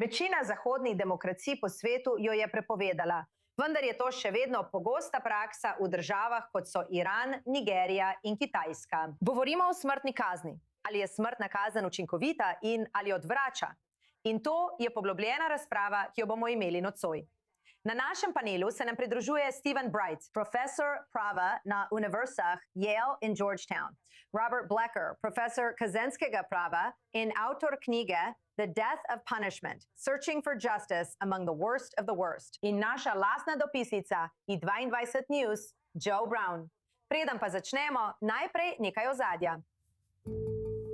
Večina zahodnih demokracij po svetu jo je prepovedala, vendar je to še vedno pogosta praksa v državah, kot so Iran, Nigerija in Kitajska. Govorimo o smrtni kazni. Ali je smrtna kazen učinkovita in ali odvrača? In to je poglobljena razprava, ki jo bomo imeli nocoj. Na našem panelu se nam pridružuje Stephen Bright, profesor prava na univerzah Yale in Georgetown, Robert Blecker, profesor kazenskega prava in avtor knjige The Death of Punishment, Searching for Justice Among the Worst of the Worst, in naša lastna dopisnica i22 News, Joe Brown. Preden pa začnemo, najprej nekaj ozadja.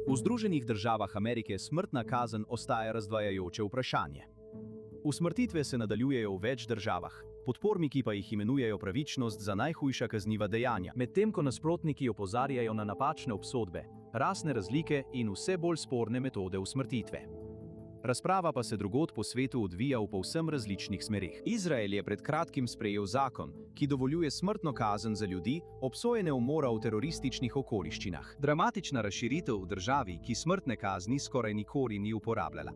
V Združenih državah Amerike smrtna kazen ostaja razdvajajoče vprašanje. Usmrtitve se nadaljujejo v več državah, podporniki pa jih imenujejo pravičnost za najhujša kazniva dejanja, medtem ko nasprotniki opozarjajo na napačne obsodbe, rasne razlike in vse bolj sporne metode usmrtitve. Razprava pa se drugod po svetu odvija v povsem različnih smerih. Izrael je pred kratkim sprejel zakon, ki dovoljuje smrtno kazen za ljudi, obsojene umora v terorističnih okoliščinah. Dramatična razširitev v državi, ki smrtne kazni skoraj nikoli ni uporabljala.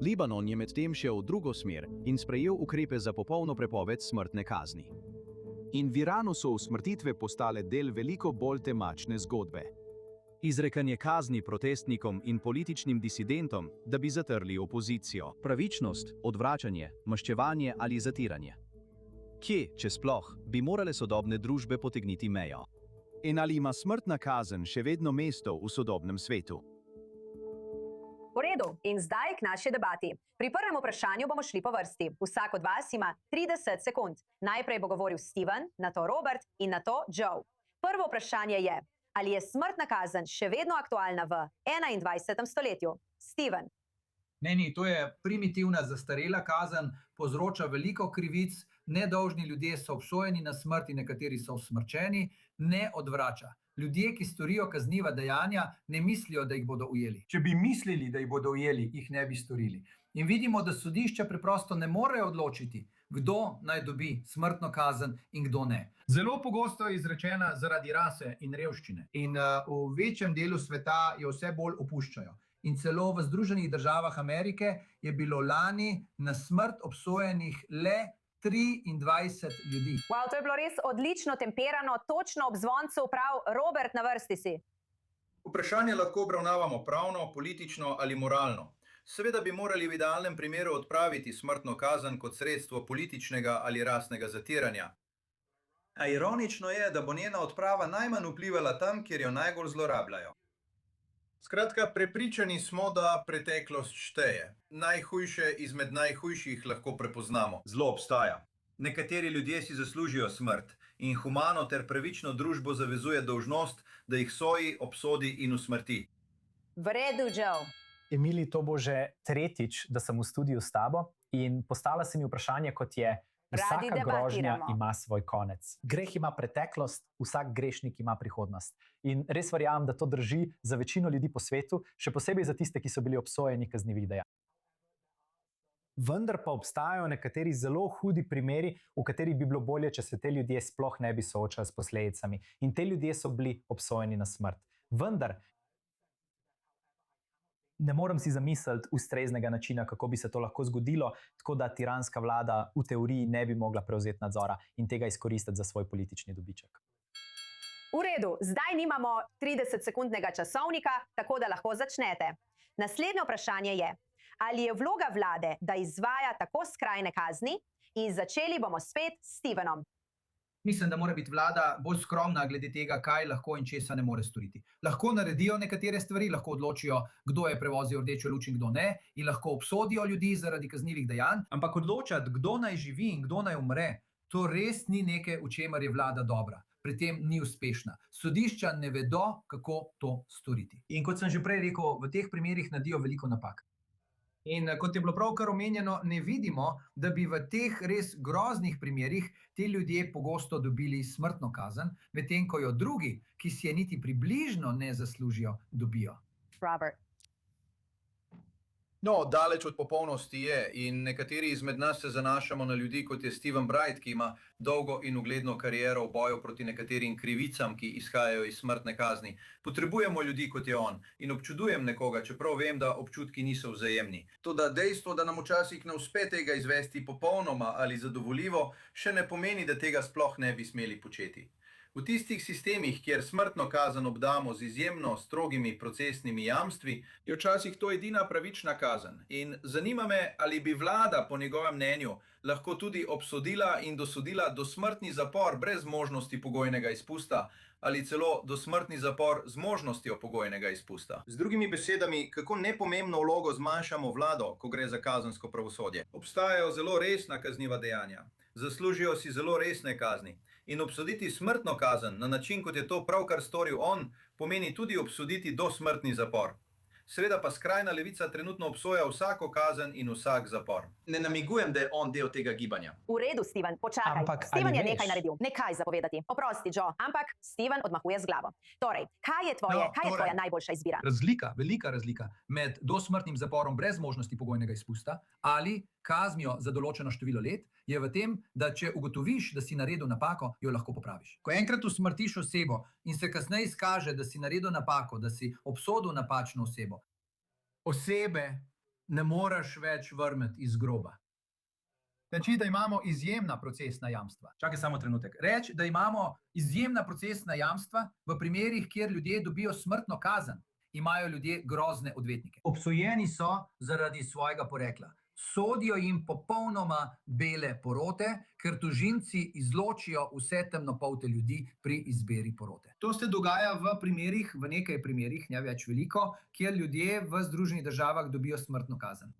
Libanon je medtem šel v drugo smer in sprejel ukrepe za popolno prepoved smrtne kazni. In v Iranu so usmrtitve postale del veliko bolj temačne zgodbe. Izrekanje kazni protestnikom in političnim disidentom, da bi zatrli opozicijo. Pravičnost, odvračanje, maščevanje ali zatiranje. Kje, če sploh, bi morale sodobne družbe potegniti mejo? In ali ima smrtna kazen še vedno mesto v sodobnem svetu? V redu, in zdaj k naši debati. Pri prvem vprašanju bomo šli po vrsti. Vsak od vas ima 30 sekund. Najprej bo govoril Steven, nato Robert in nato Joe. Prvo vprašanje je, ali je smrtna kazen še vedno aktualna v 21. stoletju? Steven. Ne, to je primitivna, zastarela kazen, povzroča veliko krivic, nedolžni ljudje so obsojeni na smrt in nekateri so usmrčeni, ne odvrača. Ljudje, ki storijo kazniva dejanja, ne mislijo, da jih bodo ujeli. Če bi mislili, da jih bodo ujeli, jih ne bi storili. In vidimo, da sodišča preprosto ne morejo odločiti, kdo naj dobi smrtno kazen in kdo ne. Zelo pogosto je izrečena zaradi rase in revščine. In v večjem delu sveta jo vse bolj opuščajo. In celo v Združenih državah Amerike je bilo lani na smrt obsojenih le 23 ljudi. Wow, to je bilo res odlično temperano, točno ob zvoncu. Prav, Robert, na vrsti si. Vprašanje lahko obravnavamo pravno, politično ali moralno. Seveda bi morali v idealnem primeru odpraviti smrtno kazen kot sredstvo političnega ali rasnega zatiranja. A ironično je, da bo njena odprava najmanj vplivala tam, kjer jo najbolj zlorabljajo. Skratka, prepričani smo, da preteklost šteje. Najhujše izmed najhujših lahko prepoznamo. Zlo obstaja. Nekateri ljudje si zaslužijo smrt in humano ter pravično družbo zavezuje dolžnost, da jih soji, obsodi in usmrti. V redu, Joe. Emili, to bo že tretjič, da sem v studiu s tabo in postala se mi vprašanje, kot je, vsaka grožnja ima svoj konec. Greh ima preteklost, vsak grešnik ima prihodnost. In res verjamem, da to drži za večino ljudi po svetu, še posebej za tiste, ki so bili obsojeni kaznivih dejanj. Vendar pa obstajajo nekateri zelo hudi primeri, v katerih bi bilo bolje, če se te ljudje sploh ne bi soočali s posledicami. In te ljudje so bili obsojeni na smrt. Vendar ne morem si zamisliti ustreznega načina, kako bi se to lahko zgodilo, tako da tiranska vlada v teoriji ne bi mogla prevzeti nadzora in tega izkoristiti za svoj politični dobiček. V redu, zdaj nimamo 30-sekundnega časovnika, tako da lahko začnete. Naslednje vprašanje je, ali je vloga vlade, da izvaja tako skrajne kazni? In začeli bomo spet s Stevenom. Mislim, da mora biti vlada bolj skromna glede tega, kaj lahko in česa ne more storiti. Lahko naredijo nekatere stvari, lahko odločijo, kdo je prevozil rdečo luč in kdo ne, in lahko obsodijo ljudi zaradi kaznivih dejanj, ampak odločati, kdo naj živi in kdo naj umre, to res ni nekaj, v čemer je vlada dobra. Pri tem ni uspešna. Sodišča ne vedo, kako to storiti. In kot sem že prej rekel, v teh primerih naredijo veliko napak. In kot je bilo pravkar omenjeno, ne vidimo, da bi v teh res groznih primerih ti ljudje pogosto dobili smrtno kazen, medtem ko jo drugi, ki si je niti približno ne zaslužijo, dobijo. Robert. No, daleč od popolnosti je in nekateri izmed nas se zanašamo na ljudi, kot je Steven Bright, ki ima dolgo in ugledno kariero v boju proti nekaterim krivicam, ki izhajajo iz smrtne kazni. Potrebujemo ljudi, kot je on, in občudujem nekoga, čeprav vem, da občutki niso vzajemni. Toda dejstvo, da nam včasih ne uspe tega izvesti popolnoma ali zadovoljivo, še ne pomeni, da tega sploh ne bi smeli početi. V tistih sistemih, kjer smrtno kazen obdamo z izjemno strogimi procesnimi jamstvi, je včasih to edina pravična kazen. In zanima me, ali bi vlada, po njegovem mnenju, lahko tudi obsodila in dosodila dosmrtni zapor brez možnosti pogojnega izpusta ali celo dosmrtni zapor z možnostjo pogojnega izpusta. Z drugimi besedami, kako nepomembno vlogo zmanjšamo vlado, ko gre za kazensko pravosodje. Obstajajo zelo resna kazniva dejanja, zaslužijo si zelo resne kazni. In obsoditi smrtno kazen na način, kot je to pravkar storil on, pomeni tudi obsoditi dosmrtni zapor. Seveda pa skrajna levica trenutno obsoja vsako kazen in vsak zapor. Ne namigujem, da je on del tega gibanja. V redu, Steven, počakaj. Steven je nekaj naredil, nekaj zapovedati. Oprosti, Joe, ampak Steven odmahuje z glavo. Torej, kaj je tvoja najboljša izbira? Razlika, velika razlika med dosmrtnim zaporom brez možnosti pogojnega izpusta ali kaznijo za določeno število let je v tem, da če ugotoviš, da si naredil napako, jo lahko popraviš. Ko enkrat usmrtiš osebo in se kasneje izkaže, da si naredil napako, da si obsodil napačno osebo, osebe ne moreš več vrniti iz groba. Reči, da imamo izjemna procesna jamstva. Čakaj samo trenutek. Reči, da imamo izjemna procesna jamstva v primerih, kjer ljudje dobijo smrtno kazen, imajo ljudje grozne odvetnike. Obsojeni so zaradi svojega porekla. Sodijo jim popolnoma bele porote, ker tožilci izločijo vse temnopolte ljudi pri izbiri porote. To se dogaja v nekaj primerih, ne več veliko, kjer ljudje v Združenih državah dobijo smrtno kazen.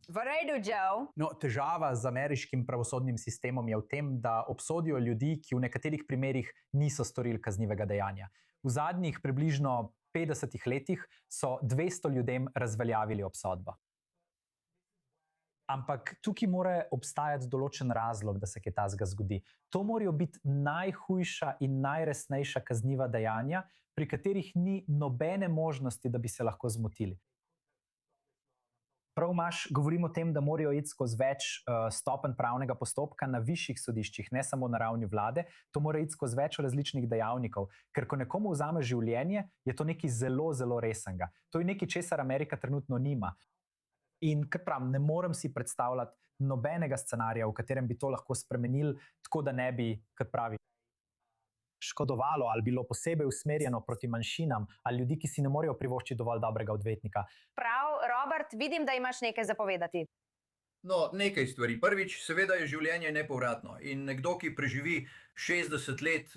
V redu, Joe. No, težava z ameriškim pravosodnim sistemom je v tem, da obsodijo ljudi, ki v nekaterih primerih niso storili kaznivega dejanja. V zadnjih približno 50 letih so 200 ljudem razveljavili obsodbo. Ampak tukaj mora obstajati določen razlog, da se kaj takega zgodi. To morajo biti najhujša in najresnejša kazniva dejanja, pri katerih ni nobene možnosti, da bi se lahko zmotili. Prav imaš, govorimo o tem, da morajo iti skozi več stopenj pravnega postopka na višjih sodiščih, ne samo na ravni vlade, to mora iti skozi več različnih dejavnikov, ker ko nekomu vzame življenje, je to nekaj zelo, zelo resnega. To je nekaj, česar Amerika trenutno nima. In, kot pravim, ne morem si predstavljati nobenega scenarija, v katerem bi to lahko spremenili, tako da ne bi, kot pravi, škodovalo ali bilo posebej usmerjeno proti manjšinam ali ljudi, ki si ne morejo privoščiti dovolj dobrega odvetnika. Prav, Robert, vidim, da imaš nekaj zapovedati. No, nekaj stvari. Prvič, seveda je življenje nepovratno in nekdo, ki preživi 60 let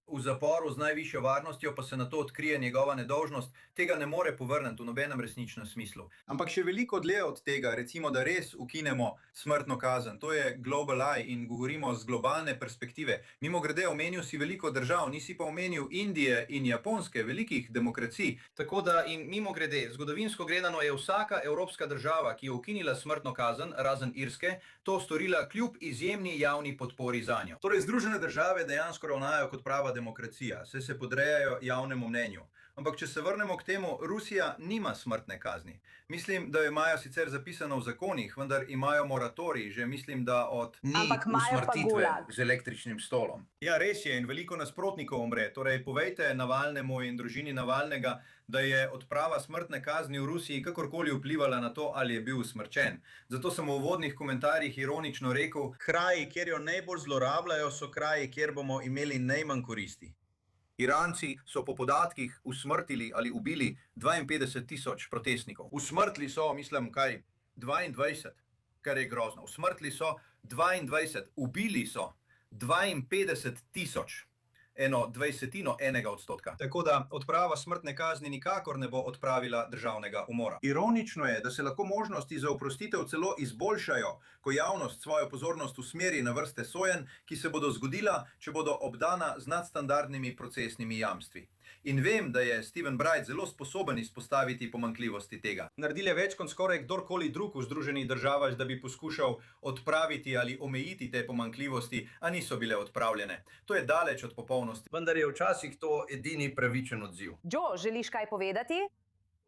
v zaporu z najvišjo varnostjo, pa se na to odkrije njegova nedolžnost, tega ne more povrniti v nobenem resničnem smislu. Ampak še veliko dlje od tega, recimo, da res ukinemo smrtno kazen. To je global eye in govorimo z globalne perspektive. Mimogrede, omenil si veliko držav, nisi pa omenil Indije in Japonske, velikih demokracij. Tako da, in mimogrede, zgodovinsko gledano je vsaka evropska država, ki je ukinila smrtno kazen, razen Irske, to storila kljub izjemni javni podpori zanjo. Torej, Združene države dejansko ravnajo kot prava demokracija, se podrejajo javnemu mnenju. Ampak če se vrnemo k temu, Rusija nima smrtne kazni. Mislim, da jo imajo sicer zapisano v zakonih, vendar imajo moratorij, že mislim, da od usmrtitve z električnim stolom. Ja, res je in veliko nasprotnikov umre. Torej, povejte Navalnemu in družini Navalnega, da je odprava smrtne kazni v Rusiji kakorkoli vplivala na to, ali je bil usmrčen. Zato sem v uvodnih komentarjih ironično rekel, kraji, kjer jo najbolj zlorabljajo, so kraji, kjer bomo imeli najmanj koristi. Iranci so po podatkih usmrtili ali ubili 52.000 protestnikov. Usmrtili so, mislim, 22, kar je grozno. Usmrtili so 22, ubili so 52.000. 0,1%. Tako da odprava smrtne kazni nikakor ne bo odpravila državnega umora. Ironično je, da se lahko možnosti za oprostitev celo izboljšajo, ko javnost svojo pozornost usmeri na vrste sojenj, ki se bodo zgodila, če bodo obdana z nadstandardnimi procesnimi jamstvi. In vem, da je Steven Bright zelo sposoben izpostaviti pomanjkljivosti tega. Naredil je več kot skoraj kdorkoli drug v Združenih državah, da bi poskušal odpraviti ali omejiti te pomanjkljivosti, a niso bile odpravljene. To je daleč od popolnosti, vendar je včasih to edini pravičen odziv. Joe, želiš kaj povedati?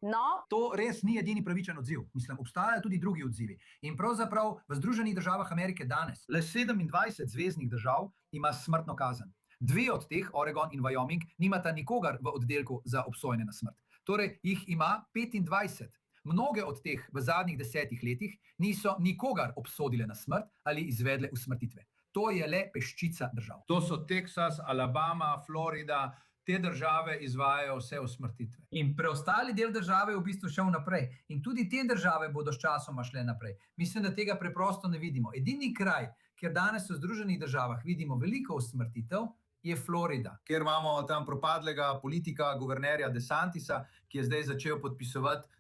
No, to res ni edini pravičen odziv. Mislim, obstajajo tudi drugi odzivi. In pravzaprav v Združenih državah Amerike danes le 27 zveznih držav ima smrtno kazen. 2 od teh, Oregon in Wyoming, nimata nikogar v oddelku za obsojene na smrt. Torej jih ima 25. Mnoge od teh v zadnjih 10 letih niso nikogar obsodile na smrt ali izvedle usmrtitve. To je le peščica držav. To so Teksas, Alabama, Florida. Te države izvajajo vse usmrtitve. In preostali del države je v bistvu šel naprej. In tudi te države bodo s časoma šle naprej. Mislim, da tega preprosto ne vidimo. Edini kraj, kjer danes v Združenih državah vidimo veliko usmrtitev, je Florida. Kjer imamo tam propadlega politika, guvernerja DeSantisa, ki je zdaj začel podpisovati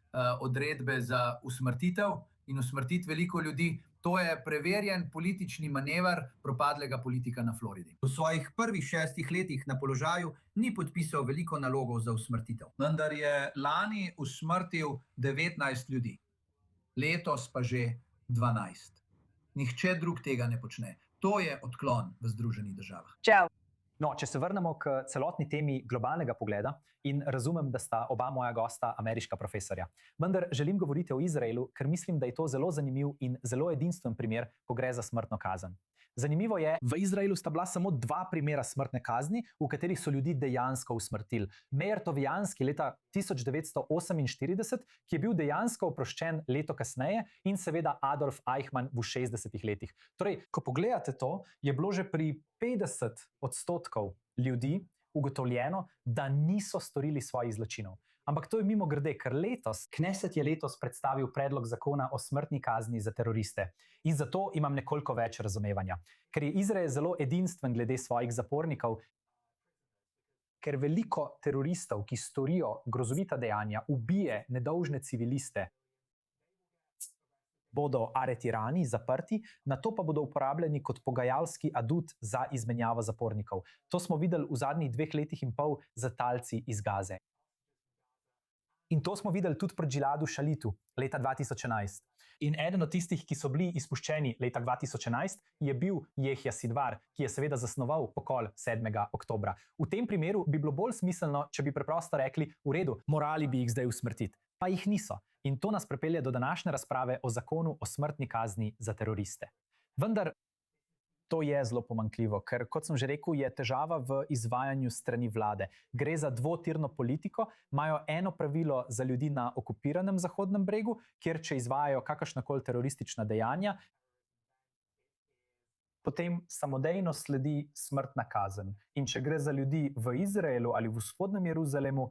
odredbe za usmrtitev in usmrtiti veliko ljudi. To je preverjen politični manever propadlega politika na Floridi. V svojih prvih 6 letih na položaju ni podpisal veliko nalogov za usmrtitev. Vendar je lani usmrtil 19 ljudi. Letos pa že 12. Nihče drug tega ne počne. To je odklon v Združenih državah. Čau. No, če se vrnemo k celotni temi globalnega pogleda in razumem, da sta oba moja gosta ameriška profesorja. Vendar želim govoriti o Izraelu, ker mislim, da je to zelo zanimiv in zelo edinstven primer, ko gre za smrtno kazen. Zanimivo je, v Izraelu sta bila samo 2 primera smrtne kazni, v katerih so ljudi dejansko usmrtili. Meir Tovijanski leta 1948, ki je bil dejansko oproščen leto kasneje, in seveda Adolf Eichmann v 60 letih. Torej, ko pogledate to, je bilo že pri 50% ljudi ugotovljeno, da niso storili svojih zločinov. Ampak to je mimogrede, ker letos, Kneset je letos predstavil predlog zakona o smrtni kazni za teroriste. In zato imam nekoliko več razumevanja. Ker je Izrael zelo edinstven glede svojih zapornikov, ker veliko teroristov, ki storijo grozovita dejanja, ubije nedolžne civiliste, bodo aretirani, zaprti, nato pa bodo uporabljeni kot pogajalski adut za izmenjavo zapornikov. To smo videli v zadnjih 2 letih in pol za talci iz Gaze. In to smo videli tudi pri Giladu Šalitu leta 2011. In eden od tistih, ki so bili izpuščeni leta 2011, je bil Jehja Sidvar, ki je seveda zasnoval pokol 7. oktobra. V tem primeru bi bilo bolj smiselno, če bi preprosto rekli, v redu, morali bi jih zdaj usmrtiti. Pa jih niso. In to nas pripelje do današnje razprave o zakonu o smrtni kazni za teroriste. Vendar to je zelo pomanjkljivo, ker, kot sem že rekel, je težava v izvajanju strani vlade. Gre za dvotirno politiko, imajo eno pravilo za ljudi na okupiranem Zahodnem bregu, kjer če izvajajo kakršnakoli teroristična dejanja, potem samodejno sledi smrtna kazen. In če gre za ljudi v Izraelu ali v Vzhodnem Jeruzalemu,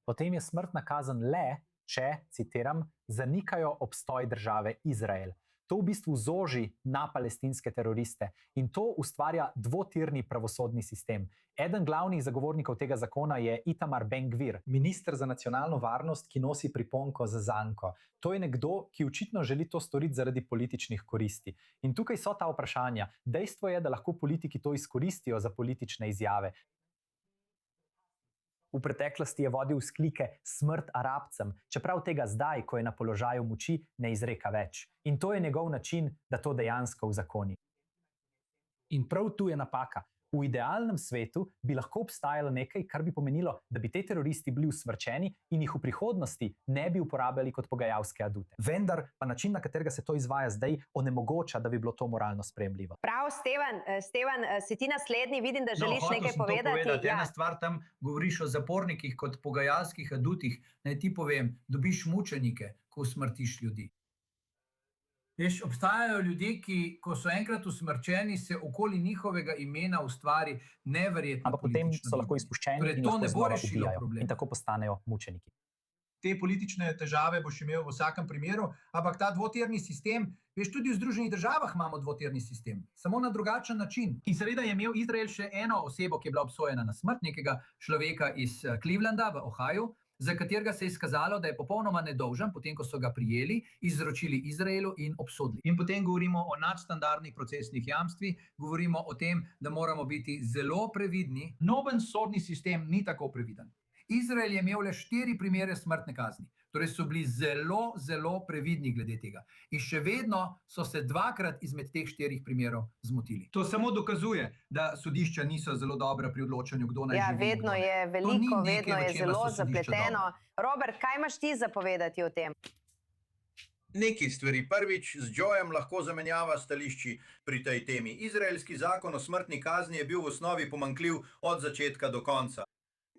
potem je smrtna kazen le, če, citiram, zanikajo obstoj države Izrael. To v bistvu zoži na palestinske teroriste in to ustvarja dvotirni pravosodni sistem. Eden glavnih zagovornikov tega zakona je Itamar Ben-Gvir, minister za nacionalno varnost, ki nosi priponko za zanko. To je nekdo, ki očitno želi to storiti zaradi političnih koristi. In tukaj so ta vprašanja. Dejstvo je, da lahko politiki to izkoristijo za politične izjave. V preteklosti je vodil vzklike smrt Arabcem, čeprav tega zdaj, ko je na položaju moči, ne izreka več. In to je njegov način, da to dejansko uzakoni. In prav tu je napaka. V idealnem svetu bi lahko obstajalo nekaj, kar bi pomenilo, da bi te teroristi bili usmrčeni in jih v prihodnosti ne bi uporabljali kot pogajalske adute. Vendar pa način, na katerega se to izvaja zdaj, onemogoča, da bi bilo to moralno sprejemljivo. Prav, Stevan, si ti naslednji, vidim, da želiš nekaj povedati. Ena stvar, tam govoriš o zapornikih kot pogajalskih adutih. Naj ti povem, dobiš mučenike, ko usmrtiš ljudi. Veš, obstajajo ljudje, ki, ko so enkrat usmrčeni, se okoli njihovega imena ustvari neverjetno ampak potem so lahko izpuščeni torej, in to lahko ne bo znova rešilo ubijajo problema. in tako postanejo mučeniki. Te politične težave boš imel v vsakem primeru, ampak ta dvotirni sistem, veš, tudi v Združenih državah imamo dvotirni sistem, samo na drugačen način. In seveda je imel Izrael še eno osebo, ki je bila obsojena na smrt, nekega človeka iz Clevelanda v Ohaju, za katerega se je izkazalo, da je popolnoma nedolžen, potem ko so ga prijeli, izročili Izraelu in obsodili. In potem govorimo o nadstandardnih procesnih jamstvih, govorimo o tem, da moramo biti zelo previdni. Noben sodni sistem ni tako previden. Izrael je imel le 4 primere smrtne kazni. Torej so bili zelo, zelo previdni glede tega. In še vedno so se dvakrat izmed teh 4 primerov zmotili. To samo dokazuje, da sodišča niso zelo dobra pri odločanju, kdo naj živi. Vedno je veliko, vedno je zelo zapleteno. Robert, kaj imaš ti za povedati o tem? Nekaj stvari. Prvič, z Joejem lahko zamenjava stališči pri tej temi. Izraelski zakon o smrtni kazni je bil v osnovi pomanjkljiv od začetka do konca.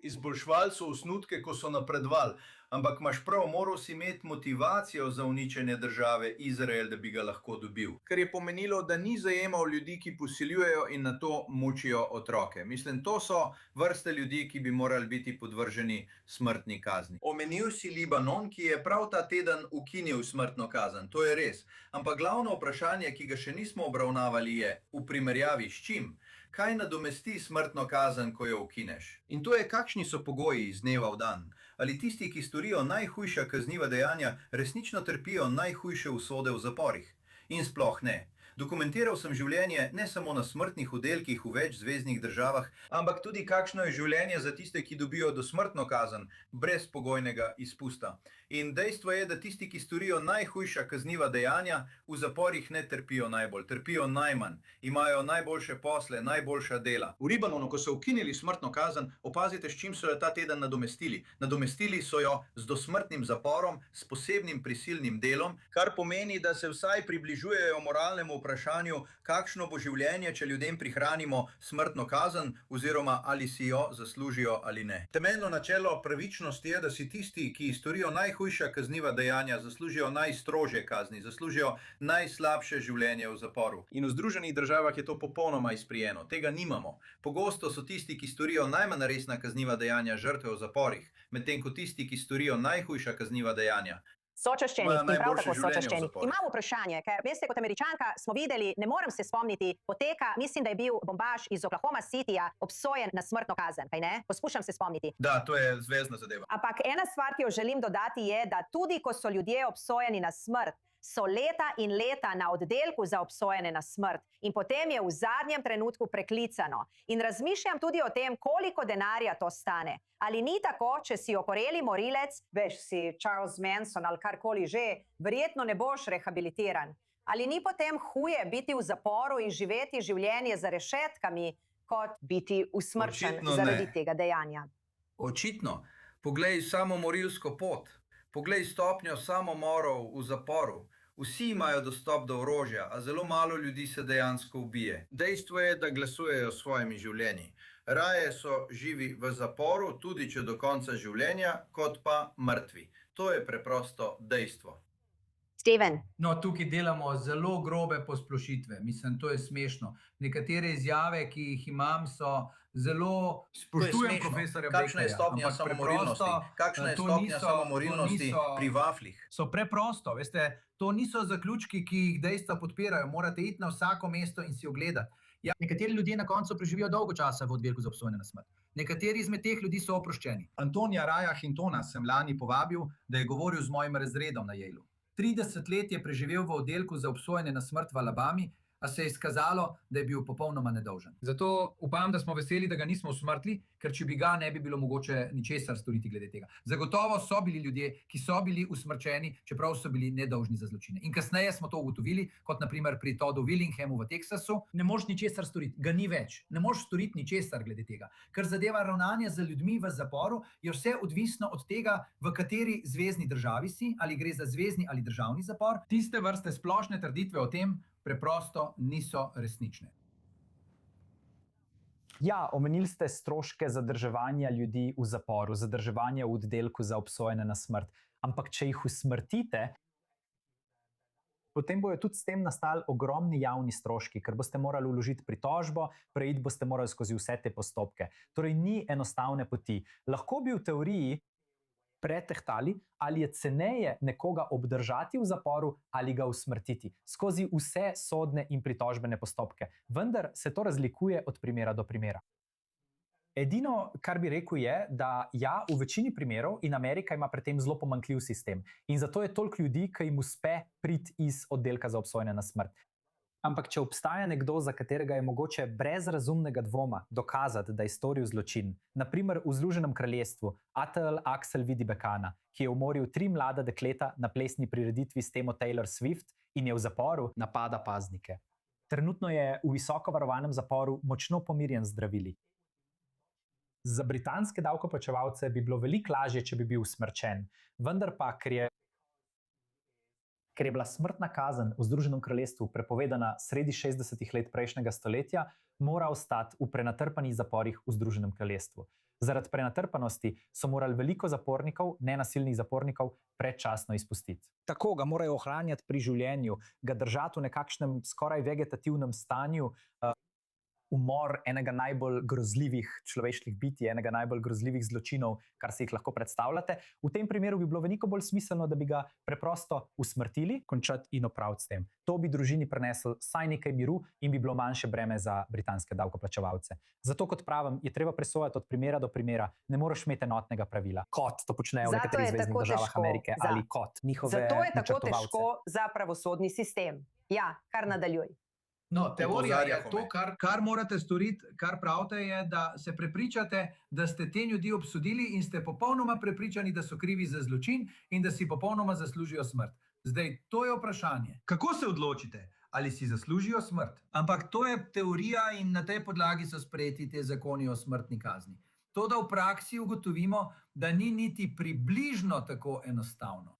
Izboljšvali so osnutke, ko so napredovali, ampak imaš prav, moral si imeti motivacijo za uničenje države Izrael, da bi ga lahko dobil. Kar je pomenilo, da ni zajemal ljudi, ki posiljujejo in na to mučijo otroke. Mislim, to so vrste ljudi, ki bi morali biti podvrženi smrtni kazni. Omenil si Libanon, ki je prav ta teden ukinil smrtno kazen. To je res. Ampak glavno vprašanje, ki ga še nismo obravnavali, je v primerjavi s čim? Kaj nadomesti smrtno kazen, ko jo ukineš? In to je, kakšni so pogoji iz dneva v dan. Ali tisti, ki storijo najhujša kazniva dejanja, resnično trpijo najhujše usode v zaporih? In sploh ne. Dokumentiral sem življenje ne samo na smrtnih oddelkih v več zveznih državah, ampak tudi kakšno je življenje za tiste, ki dobijo dosmrtno kazen, brez pogojnega izpusta. In dejstvo je, da tisti, ki storijo najhujša kazniva dejanja, v zaporih ne trpijo najbolj, trpijo najmanj, imajo najboljše posle, najboljša dela. V Libanonu, ko so ukinili smrtno kazen, opazite, s čim so jo ta teden nadomestili. Nadomestili so jo z dosmrtnim zaporom, s posebnim prisilnim delom, kar pomeni, da se vsaj približujejo moralnemu vprašanju, kakšno bo življenje, če ljudem prihranimo smrtno kazen, oziroma ali si jo zaslužijo ali ne. Temeljno načelo pravičnosti je, da si tisti, ki storijo najhujša kazniva dejanja, zaslužijo najstrožje kazni, zaslužijo najslabše življenje v zaporu. In v Združenih državah je to popolnoma izprijeno. Tega nimamo. Pogosto so tisti, ki storijo najmanj resna kazniva dejanja, žrtve v zaporih, medtem ko tisti, ki storijo najhujša kazniva dejanja, sočaščeni in prav tako sočaščeni. Imam vprašanje, ker veste, kot Američanka smo videli, ne morem se spomniti poteka, mislim, da je bil bombaž iz Oklahoma Cityja obsojen na smrtno kazen, kaj ne? Poskušam se spomniti. Da, to je zvezdna zadeva. Ampak ena stvar, ki jo želim dodati, je, da tudi ko so ljudje obsojeni na smrt, so leta in leta na oddelku za obsojene na smrt in potem je v zadnjem trenutku preklicano. In razmišljam tudi o tem, koliko denarja to stane. Ali ni tako, če si okoreli morilec, veš, si Charles Manson ali karkoli že, verjetno ne boš rehabilitiran. Ali ni potem huje biti v zaporu in živeti življenje za rešetkami, kot biti usmrčen zaradi tega dejanja? Očitno. Poglej samo morilsko pot. Poglej stopnjo samomorov v zaporu. Vsi imajo dostop do orožja, a zelo malo ljudi se dejansko ubije. Dejstvo je, da glasujejo s svojimi življenji. Raje so živi v zaporu, tudi če do konca življenja, kot pa mrtvi. To je preprosto dejstvo. Steven. No, tukaj delamo zelo grobe posplošitve. Mislim, to je smešno. Nekatere izjave, ki jih imam, so zelo... Spoštujem profesorja Bekerja. Kakšna je stopnja samomorilnosti? Kakšna je stopnja samomorilnosti pri vaflih? So preprosto, veste, to niso zaključki, ki jih dejstva podpirajo. Morate iti na vsako mesto in si ogledati. Ja, nekateri ljudje na koncu preživijo dolgo časa v oddelku za obsojene na smrt. Nekateri izmed teh ljudi so oproščeni. Antonija Raja Hintona sem lani povabil, da je govoril z mojim razredom na Yaleu. 30 let je preživel v oddelku za obsojene na smrt v Alabami, a se je izkazalo, da je bil popolnoma nedolžen. Zato upam, da smo veseli, da ga nismo usmrtili, ker če bi ga, ne bi bilo mogoče ničesar storiti glede tega. Zagotovo so bili ljudje, ki so bili usmrčeni, čeprav so bili nedolžni za zločine. In kasneje smo to ugotovili, kot naprimer pri Toddu Willinghamu v Teksasu. Ne moš ničesar storiti, ga ni več. Ne moš storiti ničesar glede tega. Ker zadeva ravnanje z ljudmi v zaporu, je vse odvisno od tega, v kateri zvezni državi si, ali gre za zvezni ali državni zapor. Tiste vrste splošne trditve o tem preprosto niso resnične. Ja, omenili ste stroške zadrževanja ljudi v zaporu, zadrževanja v oddelku za obsojene na smrt. Ampak če jih usmrtite, potem bojo tudi s tem nastali ogromni javni stroški, ker boste morali vložiti pritožbo, preiti boste morali skozi vse te postopke. Torej ni enostavne poti. Lahko bi v teoriji pretehtali, ali je ceneje nekoga obdržati v zaporu ali ga usmrtiti skozi vse sodne in pritožbene postopke. Vendar se to razlikuje od primera do primera. Edino, kar bi rekel, je, da ja, v večini primerov in Amerika ima pri tem zelo pomanjkljiv sistem. In zato je toliko ljudi, ki jim uspe priti iz oddelka za obsojene na smrt. Ampak če obstaja nekdo, za katerega je mogoče brez razumnega dvoma dokazati, da je storil zločin, naprimer v Združenem kraljestvu ATL Axel Vidibekana, ki je umoril 3 mlada dekleta na plesni prireditvi s temo Taylor Swift in je v zaporu, napada paznike. Trenutno je v visoko varovanem zaporu močno pomirjen z zdravili. Za britanske davkoplačevalce bi bilo veliko lažje, če bi bil usmrčen, vendar pa, ker je bila smrtna kazen v Združenem kraljestvu prepovedana sredi 60. let prejšnjega stoletja, mora ostati v prenatrpanih zaporih v Združenem kraljestvu. Zaradi prenatrpanosti so morali veliko zapornikov, nenasilnih zapornikov, predčasno izpustiti. Tako ga morajo ohranjati pri življenju, ga držati v nekakšnem skoraj vegetativnem stanju. Umor enega najbolj grozljivih človeških bitij, enega najbolj grozljivih zločinov, kar si jih lahko predstavljate. V tem primeru bi bilo veliko bolj smiselno, da bi ga preprosto usmrtili, končati in opraviti s tem. To bi družini prineslo vsaj nekaj miru in bi bilo manjše breme za britanske davkoplačevalce. Zato, kot pravim, je treba presojati od primera do primera. Ne moreš imeti enotnega pravila, kot to počnejo v nekaterih zveznih državah Amerike ali kot njihove načrtovalce. Zato je tako težko za pravosodni sistem. Ja, kar nadaljuj. No, teorija je to, kar morate storiti, kar pravite, je, da se prepričate, da ste te ljudi obsodili in ste popolnoma prepričani, da so krivi za zločin in da si popolnoma zaslužijo smrt. Zdaj, to je vprašanje. Kako se odločite? Ali si zaslužijo smrt? Ampak to je teorija in na tej podlagi so sprejeti te zakoni o smrtni kazni. To, da v praksi ugotovimo, da ni niti približno tako enostavno.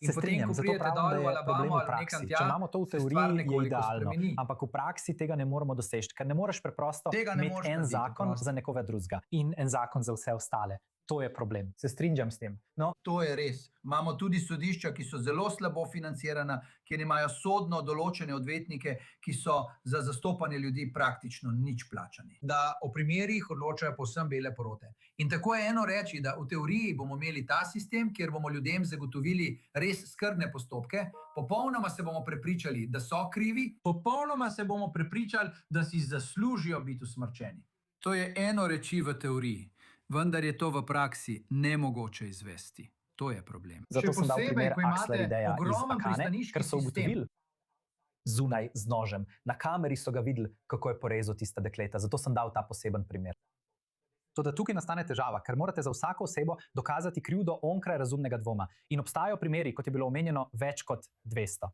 Se strinjam, zato pravim, da je problem v praksi. Če imamo to v teoriji, je idealno, ampak v praksi tega ne moremo doseči, ker ne moreš preprosto imeti en zakon za nekoga drugega in en zakon za vse ostale. To je problem. Se strinjam s tem. No. To je res. Imamo tudi sodišča, ki so zelo slabo financirana, kjer imajo sodno določene odvetnike, ki so za zastopanje ljudi praktično nič plačani. Da o primerih odločajo povsem bele porote. In tako je eno reči, da v teoriji bomo imeli ta sistem, kjer bomo ljudem zagotovili res skrbne postopke, popolnoma se bomo prepričali, da so krivi, popolnoma se bomo prepričali, da si zaslužijo biti usmrčeni. To je eno reči v teoriji. Vendar je to v praksi nemogoče izvesti. To je problem. Zato sem dal primer Axla Rideja iz Akane, ker so ugotovili zunaj z nožem. Na kameri so ga videli, kako je porezal tista dekleta. Zato sem dal ta poseben primer. Toda tukaj nastane težava, ker morate za vsako osebo dokazati krivdo onkraj razumnega dvoma. In obstajajo primeri, kot je bilo omenjeno, več kot 200.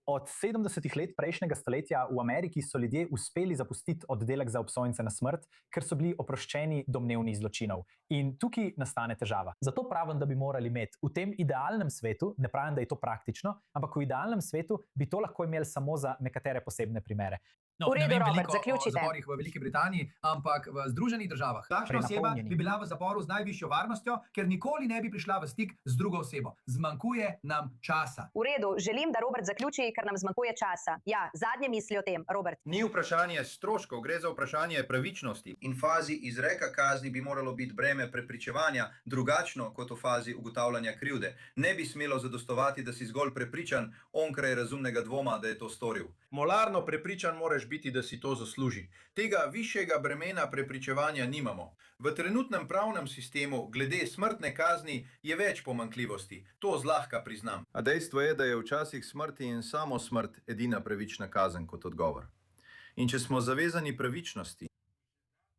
Od 70. let prejšnjega stoletja v Ameriki so ljudje uspeli zapustiti oddelek za obsojence na smrt, ker so bili oproščeni domnevnih zločinov. In tukaj nastane težava. Zato pravim, da bi morali imeti v tem idealnem svetu, ne pravim, da je to praktično, ampak v idealnem svetu bi to lahko imeli samo za nekatere posebne primere. No, v redu, Robert, zaključite. V zaporih v Veliki Britaniji, ampak v Združenih državah. Takšna oseba bi bila v zaporu z najvišjo varnostjo, ker nikoli ne bi prišla v stik z drugo osebo. Zmanjkuje nam časa. V redu, želim, da Robert zaključi, ker nam zmanjkuje časa. Ja, zadnje misli o tem, Robert. Ni vprašanje stroškov, gre za vprašanje pravičnosti. In v fazi izreka kazni bi moralo biti breme prepričevanja drugačno kot v fazi ugotavljanja krivde. Ne bi smelo zadostovati, da si zgolj prepričan onkraj razumnega dvoma, da je to storil. Molarno prepričan moraš biti, da si to zasluži. Tega višjega bremena prepričevanja nimamo. V trenutnem pravnem sistemu glede smrtne kazni je več pomanjkljivosti. To zlahka priznam. A dejstvo je, da je včasih smrti in samo smrt edina pravična kazen kot odgovor. In če smo zavezani pravičnosti,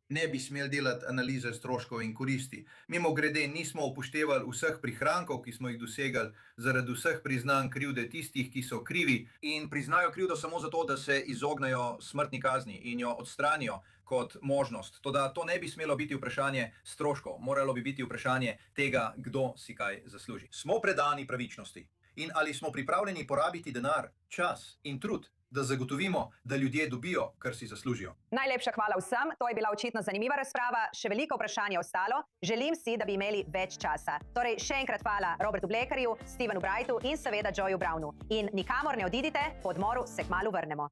ne bi smeli delati analize stroškov in koristi. Mimogrede, nismo upoštevali vseh prihrankov, ki smo jih dosegali zaradi vseh priznanj krivde tistih, ki so krivi in priznajo krivdo samo zato, da se izognejo smrtni kazni in jo odstranijo kot možnost. Toda to ne bi smelo biti vprašanje stroškov, moralo bi biti vprašanje tega, kdo si kaj zasluži. Smo predani pravičnosti in ali smo pripravljeni porabiti denar, čas in trud, da zagotovimo, da ljudje dobijo, kar si zaslužijo. Najlepša hvala vsem, to je bila očitno zanimiva razprava, še veliko vprašanje ostalo, želim si, da bi imeli več časa. Torej, še enkrat hvala Robertu Blekarju, Stevenu Brightu in seveda Joeju Brownu. In nikamor ne odidite, po odmoru se kmalu vrnemo.